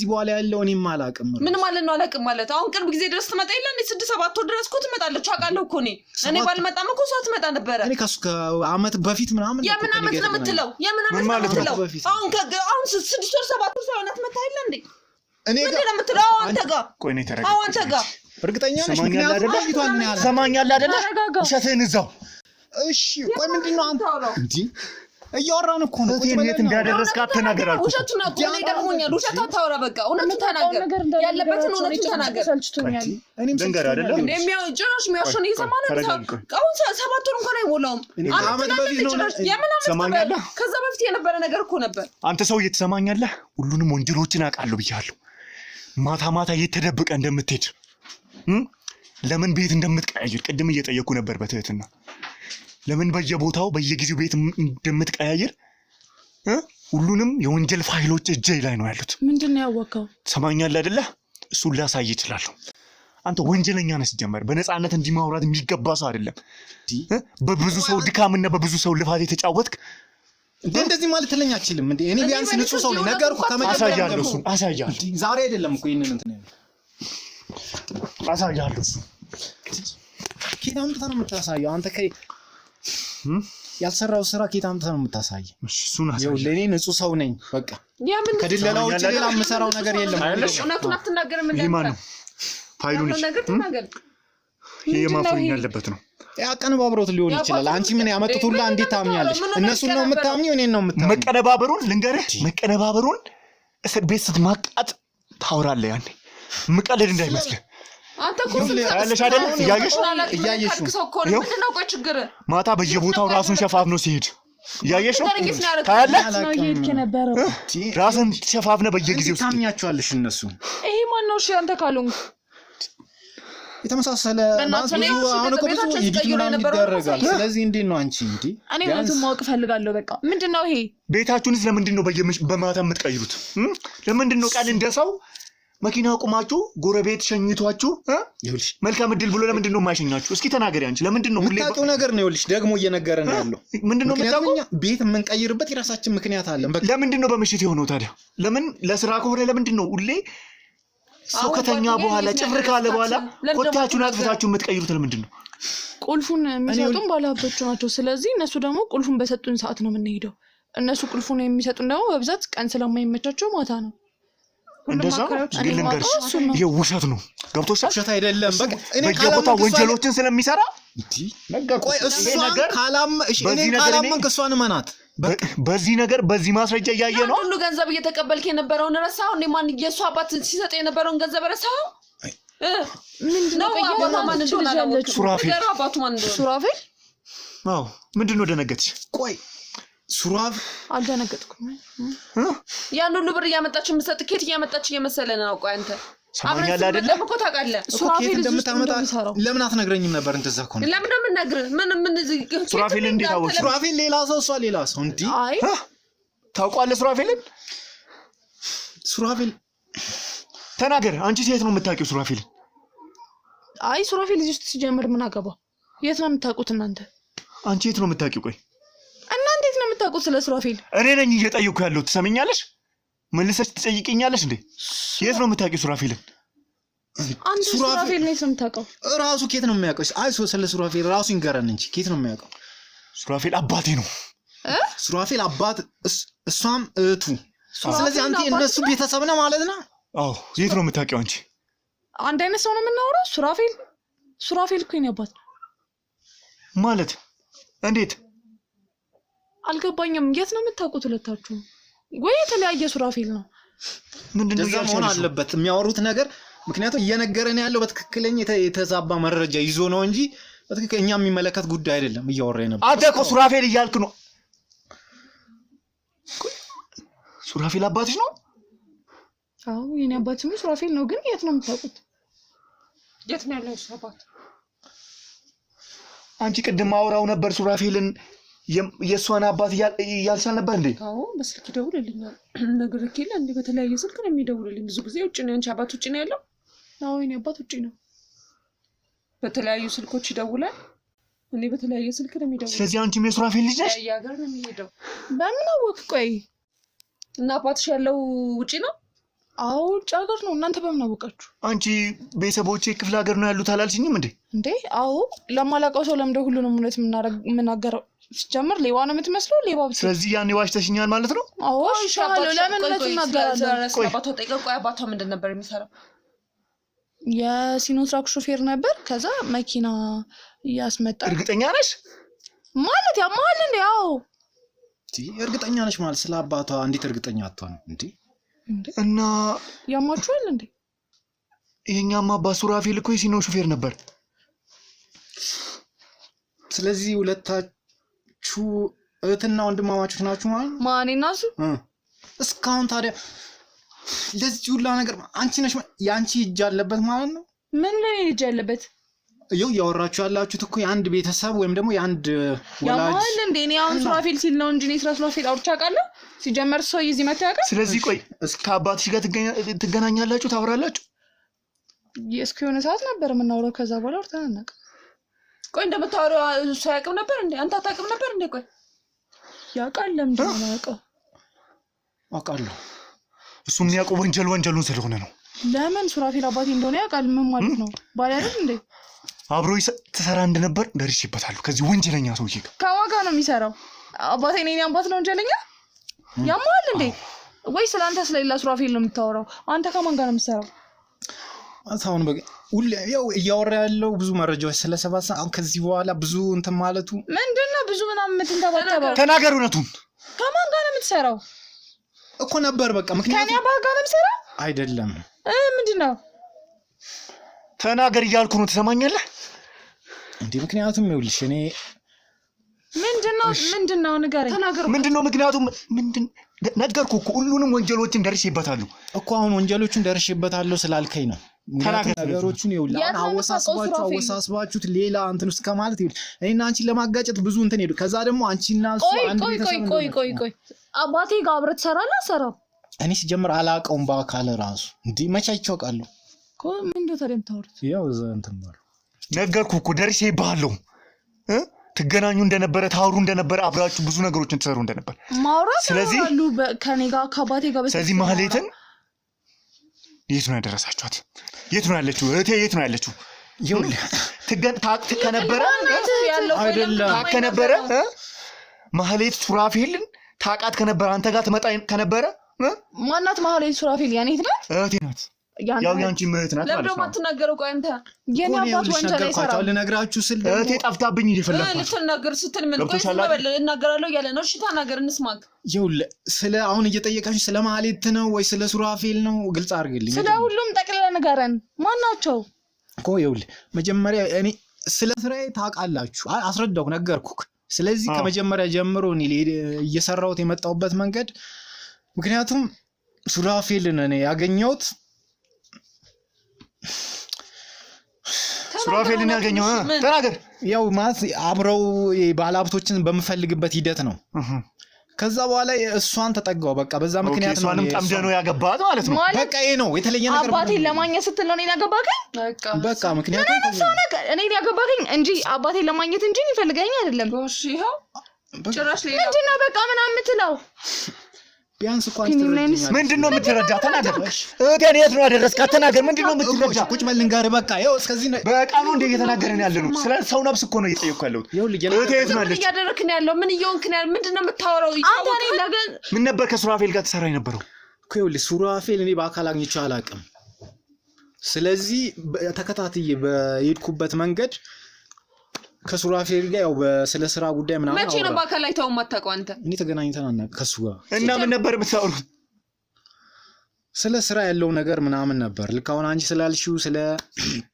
በኋላ ያለው እኔም አላቅም ምን ማለት ነው አላቅም ማለት አሁን ቅርብ ጊዜ ድረስ ትመጣ ይላል 6-7 ወር ድረስ እኮ ትመጣለች አውቃለሁ እኮ እኔ ባልመጣም እኮ እሷ ትመጣ ነበር
እኔ ከሱ ከአመት በፊት ምናምን
የምን አመት ነው የምትለው አሁን 6 ወር 7 ወር ሳይሆናት መታ ይላል እንዴ እኔ ምንድን ነው የምትለው አንተ ጋር
ቆይ እኔ ተረጋጋ
አንተ ጋር
እርግጠኛ ነሽ ምክንያቱም በፊቷን ምን ያለ
ሰማኛለህ አይደለ ውሸትህን እዛው
እሺ ቆይ ምንድነው አንተ እንዴ እያወራን እኮ ነው
እንዴት እንዳደረስካት ተናገራችሁ
ውሸቱ ነው እኔ ደርሞኛል ውሸት አታወራ በቃ እውነቱን ተናገር ያለበትን እውነቱን ተናገር
እኔም
ደንገር አይደለ
እንደሚያው ጭራሽ የሚያወሽን እየሰማን ነው አሁን 7 ወር እንኳን አይሞላውም
አመት በፊት ነው
ሰማኛለህ
ከዛ በፊት የነበረ ነገር እኮ ነበር
አንተ ሰው እየተሰማኛለህ ሁሉንም ወንጀሎችን አውቃለሁ ብያለሁ ማታ እየተደበቀ እንደምትሄድ ለምን ቤት እንደምትቀያየር ቅድም እየጠየቁ ነበር በትህትና ለምን በየቦታው በየጊዜው ቤት እንደምትቀያየር ሁሉንም የወንጀል ፋይሎች እጄ ላይ ነው ያሉት
ምንድነው ያወቀው
ሰማኛለህ አይደለ እሱን ላሳይ ይችላል አንተ ወንጀለኛ ነህ ሲጀመር በነፃነት እንዲማውራት የሚገባ ሰው አይደለም በብዙ ሰው ድካምና በብዙ ሰው ልፋት የተጫወትክ
እንደዚህ ማለት ለኛ አይችልም እንዴ እኔ ቢያንስ ንጹህ ሰው ነኝ ነገርኩ
አሳያለሁ
ዛሬ አይደለም እኮ ይሄንን እንትን ያለው
አሳያለሁ
ኪታም ተራ የምታሳየው አንተ ያልሰራው ስራ ኪታም ተራ የምታሳየው
እሱን አሳያለሁ
ለኔ ንጹህ ሰው ነኝ በቃ ከድለላው ውጪ ሌላ የምሰራው ነገር የለም
እውነቱን አትናገርም እንዴ
ይማኑ ፋይሉን የማፈኝ ያለበት ነው
ያቀነባብሮት ሊሆን ይችላል አንቺ ምን ያመጡት ሁላ እንዴት ታምኛለሽ እነሱን ነው የምታምኚው እኔን ነው የምታምኚው
መቀነባበሩን ልንገርህ መቀነባበሩን እስር ቤት ስትማቃጥ ታወራለህ ያኔ ምቀልድ እንዳይመስልህ
አንተ ኮስ
ያለሽ አይደል
እያየሽ
ምንድነው ቆይ ችግር
ማታ በየቦታው ራሱን ሸፋፍኖ ሲሄድ እያየሽ ነው ታያለህ
ነው ይሄድክ ነበረው
ራስን ሸፋፍነ በየጊዜው
ታምኛቸዋለሽ እነሱ
ይሄ ማን ነው እሺ አንተ ካልሆንክ
የተመሳሰለ ብዙ አሁን እኮ ብዙ ይዲክና ይደረጋል ስለዚህ እንዴት ነው አንቺ እንዴ
እኔ እውነቱን ማወቅ ፈልጋለሁ በቃ ምንድነው ይሄ
ቤታችሁንስ ለምንድን ነው በማታ የምትቀይሩት ለምንድን ነው ቀን እንደሰው መኪና አቁማችሁ ጎረቤት ሸኝቷችሁ
ይሁልሽ
መልካም እድል ብሎ ለምንድን ነው የማይሸኛችሁ እስኪ ተናገሪ አንቺ ለምንድን ነው ሁሌ
የምታውቂው ነገር ነው ይሁልሽ ደግሞ እየነገረን ያለው
ምንድን ነው የምታውቂው
ቤት የምንቀይርበት የራሳችን ምክንያት አለን በቃ
ለምንድን ነው በምሽት የሆነው ታዲያ ለምን ለስራ ከሆነ ለምንድን ነው ሁሌ ሰው ከተኛ በኋላ ጭፍር ካለ በኋላ ኮታችሁን አጥፍታችሁ የምትቀይሩት ለምንድን ነው
ቁልፉን የሚሰጡን ባለሀብቶቹ ናቸው ስለዚህ እነሱ ደግሞ ቁልፉን በሰጡን ሰዓት ነው የምንሄደው እነሱ ቁልፉን የሚሰጡን ደግሞ በብዛት ቀን ስለማይመቻቸው ማታ ነው
እንደዛ ልንገርሽ ይሄ ውሸት ነው ገብቶሻል
ውሸት አይደለም በቃ
እኔ በየቦታው ወንጀሎችን ስለሚሰራ
ቆይ እሷን ካላመንክ እሷን መናት
በዚህ ነገር በዚህ ማስረጃ እያየ ነው
ሁሉ ገንዘብ እየተቀበልክ የነበረውን ረሳው እንዴ ማን የሱ አባት ሲሰጥ የነበረውን ገንዘብ ረሳው ምንድነው አባቱ ማን እንደሆነ አላወቅም ሱራፌል
አዎ ምንድነው ደነገጥሽ
ቆይ ሱራፍ
አልደነገጥኩም
ያን ሁሉ ብር እያመጣች የምትሰጥ ኬት እያመጣች እየመሰለን ነው ቆይ አንተ
ሰማኛለህ አይደለ
እኮ ታውቃለህ
ሱራፌል እንደምታመጣ ለምን አትነግረኝም ነበር እንደዛ ከሆነ
ለምን እንደምነግርህ ምን
ሱራፌል እንዴት አወቅሽ
ሱራፌል ሌላ ሰው እሷ ሌላ ሰው እንዴ
አይ
ታውቃለህ ሱራፌልን
ሱራፌል
ተናገር አንቺ ሴት ነው የምታውቂው ሱራፌልን
አይ ሱራፌል እዚህ ውስጥ ሲጀምር ምን አገባ የት ነው የምታውቁት እናንተ
አንቺ የት ነው የምታውቂው ቆይ
እንዴት ነው የምታውቁት ስለ ሱራፌል
እኔ ነኝ እየጠየኩ ያለው ትሰሚኛለሽ መልሰሽ ትጠይቂኛለሽ እንዴ የት ነው የምታውቂው ሱራፌልን
አንተ ሱራፌል ነው የምታውቀው
ራሱ ኬት ነው የሚያውቀው አይ ስለ ሱራፌል ራሱ ይንገረን እንጂ ኬት ነው የሚያውቀው
ሱራፌል አባቴ ነው
ሱራፌል አባት እሷም እህቱ ስለዚህ አንተ እነሱ ቤተሰብ ነው ማለት ነው
አዎ የት ነው የምታውቂው አንቺ
አንድ አይነት ሰው ነው የምናወራው ሱራፌል እኮ ነው አባት
ማለት እንዴት
አልገባኝም የት ነው የምታውቁት ሁለታችሁ ወይ የተለያየ ሱራፌል ነው
ምንድነው
ያልሆነ አለበት የሚያወሩት ነገር ምክንያቱም እየነገረን ያለው በትክክለኛ የተዛባ መረጃ ይዞ ነው እንጂ በትክክል እኛ የሚመለከት ጉዳይ አይደለም እያወራ ነበር።
አንተ እኮ ሱራፌል እያልክ ነው። ሱራፌል አባትሽ ነው?
አዎ የኔ አባት ስሙ ሱራፌል ነው። ግን የት ነው የምታውቁት?
የት ነው ያለው አባት?
አንቺ ቅድም አውራው ነበር ሱራፌልን የሷን አባት እያልሻል ነበር እንዴ?
አዎ በስልክ ይደውልልኛል። ነገር ከሌለ እንዴ በተለያየ ስልክ ነው የሚደውልልኝ። ብዙ ጊዜ ውጭ ነው። አንቺ አባት ውጭ ነው ያለው?
አዎ የኔ አባት ውጭ ነው።
በተለያዩ ስልኮች ይደውላል። እኔ በተለያየ ስልክ ነው የሚደውለው።
ስለዚህ አንቺም የሱራፌል ልጅ ነሽ?
ያጋር ነው የሚሄደው።
በምን አወቅ? ቆይ
እና አባትሽ ያለው ውጪ ነው?
አዎ ውጭ ሀገር ነው። እናንተ በምን አወቃችሁ?
አንቺ ቤተሰቦቼ ክፍለ ሀገር ነው ያሉት አላልሽኝም እንዴ?
እንዴ አዎ ለማላውቀው ሰው ለምደ ሁሉንም እውነት የምናገረው ሲጀምር ሌባ ነው የምትመስለው። ሌባ ብቻ።
ስለዚህ ያኔ ዋሽተሽኛል ማለት ነው?
አዎ ሻለው ለምን እውነት እናገራለን?
ቆይ አባቷ ጠይቀው። ቆይ አባቷ ምንድን ነበር የሚሰራው?
የሲኖትራክ ሾፌር ነበር። ከዛ መኪና ያስመጣ።
እርግጠኛ ነሽ?
ማለት ያማል እንዴ? አዎ
እርግጠኛ ነሽ ማለት ስለ አባቷ እንዴት እርግጠኛ አትሆንም እንዴ?
እና
ያማችኋል እንዴ?
የኛማ አባ ሱራፌል እኮ የሲኖ ሾፌር ነበር።
ስለዚህ ሁለታችሁ እህትና ወንድማማቾች ናችሁ ማለት ነው?
ማን እና እሱ?
እስካሁን ታዲያ ለዚህ ሁላ ነገር አንቺ ነሽ ያንቺ እጅ አለበት ማለት ነው?
ምን ላይ እጅ አለበት?
ይኸው ያወራችሁ ያላችሁት እኮ የአንድ ቤተሰብ ወይም ደግሞ የአንድ ወላጅ
ያማል እንዴ? እኔ አሁን ሱራፌል ሲል ነው እንጂ እኔ ስለ ሱራፌል አውርቼ አውቃለሁ? ሲጀመር ሰው ይዚ መጣ ያውቃል።
ስለዚህ ቆይ እስከ አባትሽ ጋር ትገናኛላችሁ፣ ታወራላችሁ?
እስከ የሆነ ሰዓት ነበር የምናወራው። ከዛ በኋላ አውርተን አናውቅም።
ቆይ እንደምታወራው እሱ ያውቅም ነበር እንዴ? አንተ አታውቅም ነበር እንዴ? ቆይ
ያውቃል። ለምንድን ነው ያውቀው?
አውቃለሁ።
እሱ የሚያውቀው ወንጀሉን ስለሆነ ነው።
ለምን ሱራፌል አባቴ እንደሆነ ያውቃል። ምን ማለት ነው? ባል አይደል እንዴ?
አብሮ ትሰራ እንደነበር ደርሼበታለሁ። ከዚህ ወንጀለኛ ሰውዬ ጋር
ከዋጋ ነው የሚሰራው። አባቴ እኔ አባት ነው ወንጀለኛ? ያማል እንዴ? ወይ ስለአንተ ስለሌላ ሱራፌል ነው የምታወራው? አንተ ከማን ጋር ነው የምትሰራው?
አሁን ሁሌ ያው እያወራ ያለው ብዙ መረጃዎች ስለሰባሰ አሁን ከዚህ በኋላ ብዙ እንትን ማለቱ
ምንድነው? ብዙ ምናምን የምትንተባተበው
ተናገር። እውነቱን
ከማን ጋር ነው የምትሰራው
እኮ ነበር። በቃ ምክንያቱም
ከኔ አባት ጋር ነው የምትሰራው
አይደለም።
ምንድነው?
ተናገር እያልኩ ነው። ትሰማኛለህ
እንዴ? ምክንያቱም ይኸውልሽ እኔ
ምንድነው ንገረኝ።
ተናገር።
ምንድነው ምክንያቱም? ነገርኩ እኮ ሁሉንም ወንጀሎችን ደርሼበታለሁ
እኮ። አሁን ወንጀሎችን ደርሼበታለሁ ስላልከኝ ነው። ነገሮችን ይኸውልህ አወሳስባችሁት ሌላ እንትን ውስጥ ከማለት ይኸውልህ እኔና አንቺን ለማጋጨት ብዙ እንትን ሄዱ። ከዛ ደግሞ አንቺና እሱ አንድ ቤተሰብ
ቆይ አባቴ ጋር አብረህ ትሰራለህ? አሰራው
እኔ ሲጀምር አላውቀውም በአካል ራሱ እንዴ መቻቸው ቃሉ
እኮ ምንድነው ታዲያ የምታወሩት?
ያው እንትን ነው
ነገርኩ እኮ ደርሼብሃለሁ። ትገናኙ እንደነበረ ታወሩ እንደነበረ አብራችሁ ብዙ ነገሮችን ትሰሩ እንደነበር
ማውራት።
ስለዚህ
አሉ ከኔ ጋር ከአባቴ ጋር
ስለዚህ ማህሌትን የት ነው ያደረሳችኋት? የት ነው ያለችው? እህቴ የት ነው ያለችው?
ይኸውልህ
ከነበረ ከነበረ ማህሌት ሱራፌልን ታውቃት ከነበረ አንተ ጋር ትመጣ ከነበረ
ማናት ማህሌት? ሱራፌል ያኔት ናት?
እህቴ ናት። ያው ያንቺ እህት ናት ማለት ነው።
ለምን ደግሞ አትናገረው? ቆይ አንተ
የኔ አባት ወንጀል አይሰራም።
ልነግራችሁ ስል
እህቴ ጠፍታብኝ እየፈለኩ
ልትናገር ስትል ምን ቆይ እናገራለሁ እያለ ነው። እሺ ተናገር እንስማክ።
ይኸውልህ ስለ አሁን እየጠየቃችሁ ስለ ማህሌት ነው ወይ ስለ ሱራፌል ነው? ግልጽ አድርግልኝ።
ስለ ሁሉም ጠቅልለህ ንገረን። ማን ናቸው
እኮ? ይኸውልህ መጀመሪያ እኔ ስለ ስራዬ ታውቃላችሁ፣ አስረዳሁ፣ ነገርኩህ። ስለዚህ ከመጀመሪያ ጀምሮ እኔ እየሰራሁት የመጣሁበት መንገድ ምክንያቱም ሱራፌልን እኔ ያገኘሁት
ሱራፌልን ያገኘው ተናገር።
ያው ማለት አብረው ባለሀብቶችን በመፈልግበት ሂደት ነው። ከዛ በኋላ እሷን ተጠጋው። በቃ በዛ ምክንያት ነው
እሷንም ጠምደህ ነው ያገባት ማለት ነው።
በቃ ይሄ ነው የተለየ ነገር።
አባቴን ለማግኘት ስትል ነው እኔን ያገባከኝ?
በቃ ምክንያቱም
እኔን ያገባከኝ እንጂ አባቴን ለማግኘት እንጂ ይፈልገኝ አይደለም።
እሺ ይሄው ጭራሽ ሌላ
ምንድነው በቃ ምናምን የምትለው?
ቢያንስ እንኳን ትረዳኛለህ።
ምንድነው የምትረዳ? ተናገር። እህቴን የት ነው ያደረስካት? ተናገር። ምንድነው የምትረዳ?
ቁጭ በል ልንገርህ። በቃ ይኸው እስከዚህ
በቃ ነው እንደ እየተናገርን ያለ ነው። ስለ ሰው ነፍስ እኮ ነው እየጠየቅኩ ያለሁት። እህቴ የት ነው ያለችው?
እያደረክ ነው ያለው? ምን እየሆንክ ነው ያለው? ምንድነው የምታወራው?
አንተ እኔ ለገን
ምን ነበር ከሱራፌል ጋር ተሰራ የነበረው?
እኮ ይኸውልህ ሱራፌል እኔ በአካል አግኝቼው አላውቅም። ስለዚህ ተከታትዬ በሄድኩበት መንገድ ከሱራፌል ጋር ያው ስለ ስራ ጉዳይ ምናምን
መቼ ነው በአካል ላይ ተው የማታውቀው አንተ?
እኔ ተገናኝተን አናውቅም ከሱ ጋር።
እና ምን ነበር የምታወሩት?
ስለ ስራ ያለው ነገር ምናምን ነበር። ልክ አሁን አንቺ ስላልሽው ስለ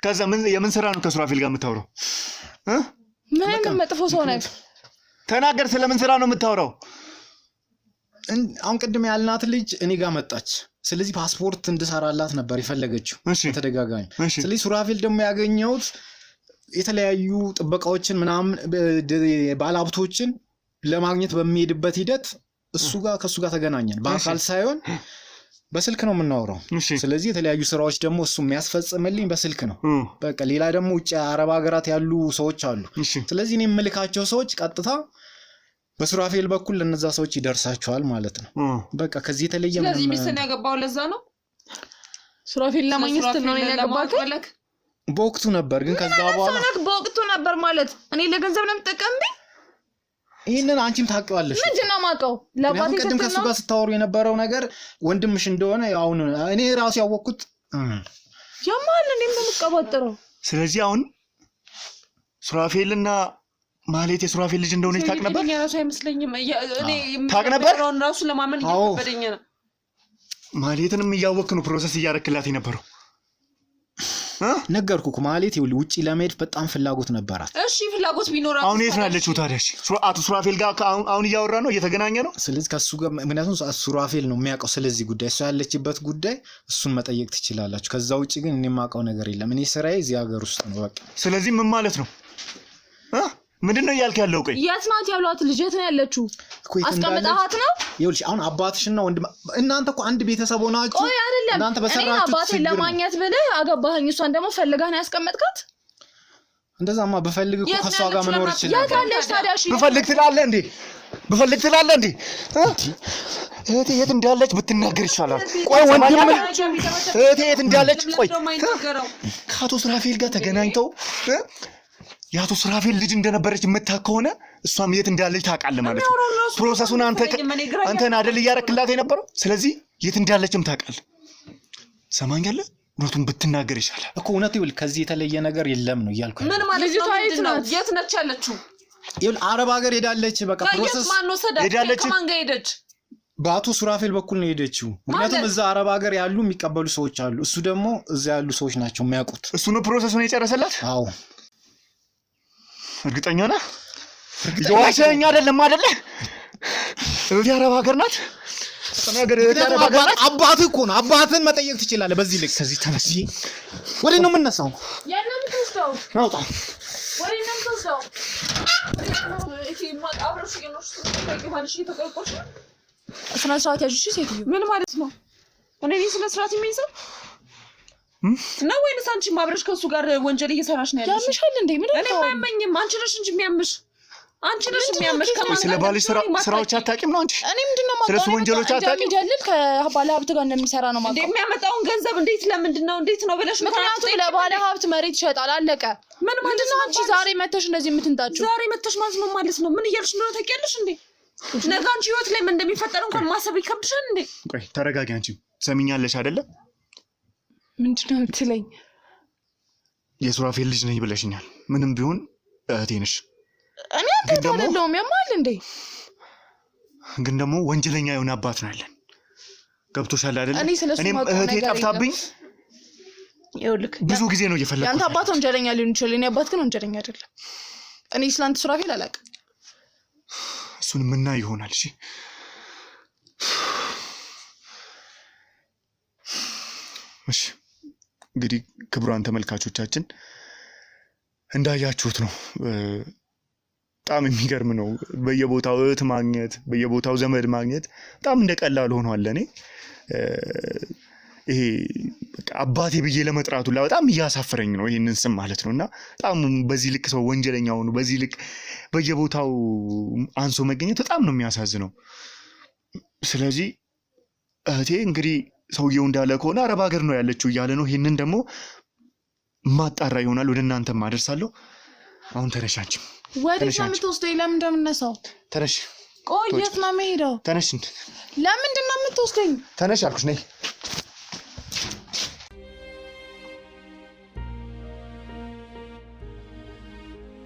ከዛ የምን ስራ ነው ከሱራፌል ጋር የምታወራው?
ምን አይነት መጥፎ ሰው ነህ?
ተናገር። ስለምን ስራ ነው የምታወራው?
አሁን ቅድም ያልናት ልጅ እኔ ጋር መጣች። ስለዚህ ፓስፖርት እንድሰራላት ነበር የፈለገችው ተደጋጋሚ። ስለዚህ ሱራፌል ደግሞ ያገኘሁት የተለያዩ ጥበቃዎችን ምናምን ባለሀብቶችን ለማግኘት በሚሄድበት ሂደት ከእሱ ጋር ተገናኘን። በአካል ሳይሆን በስልክ ነው የምናወራው። ስለዚህ የተለያዩ ስራዎች ደግሞ እሱ የሚያስፈጽምልኝ በስልክ ነው። በቃ ሌላ ደግሞ ውጭ አረብ ሀገራት ያሉ ሰዎች አሉ። ስለዚህ እኔ የምልካቸው ሰዎች ቀጥታ በሱራፌል በኩል ለነዛ ሰዎች ይደርሳቸዋል ማለት ነው። በቃ ከዚህ የተለየ
ስለዚህ ሚስትን ያገባው ለዛ ነው።
ሱራፌል ለማግኘት ነው ያገባው።
በወቅቱ ነበር ግን ከዛ በኋላ
በወቅቱ ነበር ማለት እኔ ለገንዘብ ነው የምጠቀምብኝ።
ይሄንን አንቺም ታውቂዋለሽ።
ምንድነው ማውቀው? ለባቴ
ቅድም ከሱ ጋር ስታወሩ የነበረው ነገር ወንድምሽ እንደሆነ አሁን እኔ ራሱ ያወቅኩት
ያማል እኔም በመቀባጠረው።
ስለዚህ አሁን ሱራፌልና ማለት የሱራፌል ልጅ እንደሆነ ታውቅ ነበር?
እኔ ራሱ አይመስለኝም። እኔ
ታውቅ ነበር?
ራሱ ለማመን እየከበደኝ ነው።
ማለትንም እያወቅክ ነው ፕሮሰስ እያረክላት የነበረው?
ነገርኩህ ማለት ይኸውልህ ውጪ ለመሄድ በጣም ፍላጎት ነበራት።
እሺ ፍላጎት ቢኖራት
አሁን የት ነው ያለችው ታዲያ? አቶ ሱራፌል ጋር አሁን እያወራ ነው፣ እየተገናኘ ነው።
ስለዚህ ከሱ ጋር ምክንያቱም ሱራፌል ነው የሚያውቀው ስለዚህ ጉዳይ፣ እሱ ያለችበት ጉዳይ እሱን መጠየቅ ትችላላችሁ። ከዛ ውጪ ግን እኔ የማውቀው ነገር የለም። እኔ ስራዬ እዚህ ሀገር ውስጥ ነው በቃ።
ስለዚህ ምን ማለት ነው? ምንድነው እያልክ ያለው? ቆይ
የት ናት ያሏት? ልጅ የት ነው ያለችው? አስቀምጣሃት ነው?
ይኸውልሽ አሁን አባትሽና ወንድም እናንተ እኮ አንድ ቤተሰብ ሆናችሁ
ቆይ አይደለም
እናንተ በሰራችሁት
አባቴን ለማግኘት ብለህ አገባኸኝ፣ እሷን ደግሞ ፈልጋህ ነው ያስቀመጥካት?
እንደዛማ በፈልግ እኮ ከሷ ጋር መኖር ይችላል።
የት አለሽ ታዲያ? እሺ
በፈልግ ትላለህ እንዴ? በፈልግ ትላለህ እንዴ? እህቴ የት እንዳለች ብትናገር ይሻላል። ቆይ ወንድም እህቴ የት እንዳለች ቆይ ከአቶ ሱራፌል ጋር ተገናኝተው የአቶ ሱራፌል ልጅ እንደነበረች የምታውቅ ከሆነ እሷም የት እንዳለች ታውቃለህ ማለት ነው። ፕሮሰሱን አንተን አይደል እያረክላት የነበረው? ስለዚህ የት እንዳለችም ታውቃለህ። ሰማኛለህ? እውነቱን ብትናገር ይሻላል
እኮ። እውነት ይኸውልህ ከዚህ የተለየ ነገር የለም ነው እያልኩ።
ምን ማለት ነው? የት ነች ያለችው?
ይኸውልህ አረብ ሀገር ሄዳለች። በቃ ፕሮሰስ
ሄዳለች።
ከማን ጋር ሄደች?
በአቶ ሱራፌል በኩል ነው ሄደችው። ምክንያቱም እዛ አረብ ሀገር ያሉ የሚቀበሉ ሰዎች አሉ። እሱ ደግሞ እዛ ያሉ ሰዎች ናቸው የሚያውቁት።
እሱ ነው ፕሮሰሱን የጨረሰላት?
አዎ።
እርግጠኛ ነህ? የዋሸኸኝ አይደለም አይደለ? እህቴ አረብ ሀገር ናት። ተናገር። እህቴ አረብ ሀገር ናት።
አባትህ እኮ ነው። አባትህን መጠየቅ ትችላለህ። በዚህ ልክ ከዚህ ተነስ። ወዴት ነው የምነሳው?
ያንን ተውስተው
ናውጣ
ወዴት ነው ተውስተው? ስነ ስርዓት ያዥ ሴትዮ።
ምን ማለት ነው? እኔ ስነ ስርዓት የሚይዘው ነው ወይንስ አንቺ ማብረሽ ከሱ ጋር ወንጀል እየሰራሽ ነው ያለሽ?
ያምሻል እንዴ? ምን
እኔ ማይመኝም አንቺ ነሽ እንጂ የሚያምሽ አንቺ ነሽ የሚያምሽ። ከማን
ስለ ባልሽ ስራዎች አታውቂም ነው አንቺ?
እኔ ምንድነው ማለት
ስለሱ ወንጀሎች አታውቂም?
እንደሚደልል ከባለ ሀብት ጋር እንደሚሰራ ነው ማለት ነው።
የሚያመጣውን ገንዘብ እንዴት ነው ብለሽ
ምክንያቱም ለባለ ሀብት መሬት ይሸጣል። አለቀ።
ምን ማለት ነው?
አንቺ ዛሬ መተሽ እንደዚህ የምትንጣጩ?
ዛሬ መተሽ ማለት ነው ማለት ነው ምን እያልሽ ነው? ታውቂያለሽ እንዴ ነገ አንቺ ህይወት ላይ ምን እንደሚፈጠር እንኳን ማሰብ ይከብድሻል እንዴ?
ቆይ ተረጋጊ። አንቺ ሰሚኛለሽ አይደለ?
ምንድነው የምትለኝ?
የሱራፌል ልጅ ነኝ ብለሽኛል። ምንም ቢሆን እህቴ ነሽ።
እኔ አንተ አይደለሁም። ያማል እንዴ?
ግን ደግሞ ወንጀለኛ የሆነ አባት ነው ያለን። ገብቶሻል አይደለ?
እኔም
እህቴ ጠፍታብኝ
ይኸውልህ
ብዙ ጊዜ ነው እየፈለኩት።
ያንተ አባት ወንጀለኛ ሊሆን ይችላል፣ እኔ አባት ግን ወንጀለኛ አይደለም። እኔ ስላንተ ሱራፌል አላውቅም።
እሱን ምና ይሆናል። እሺ እሺ እንግዲህ ክቡራን ተመልካቾቻችን እንዳያችሁት ነው። በጣም የሚገርም ነው። በየቦታው እህት ማግኘት፣ በየቦታው ዘመድ ማግኘት በጣም እንደቀላል ሆኗል። ለኔ ይሄ አባቴ ብዬ ለመጥራቱ በጣም እያሳፈረኝ ነው ይሄንን ስም ማለት ነውና በጣም በዚህ ልክ ሰው ወንጀለኛ ሆኖ በዚህ ልክ በየቦታው አንሶ መገኘት በጣም ነው የሚያሳዝነው። ስለዚህ እህቴ እንግዲህ ሰውየው እንዳለ ከሆነ አረብ ሀገር ነው ያለችው እያለ ነው። ይሄንን ደግሞ ማጣራ ይሆናል ወደ እናንተ ማደርሳለሁ። አሁን ተነሽ። አንቺ
ወዴት ነው የምትወስደኝ? ለምን እንደምነሳው?
ተነሽ።
ቆይ የት ነው የምሄደው?
ተነሽ።
ለምንድን ነው የምትወስደኝ?
ተነሽ አልኩሽ። ነይ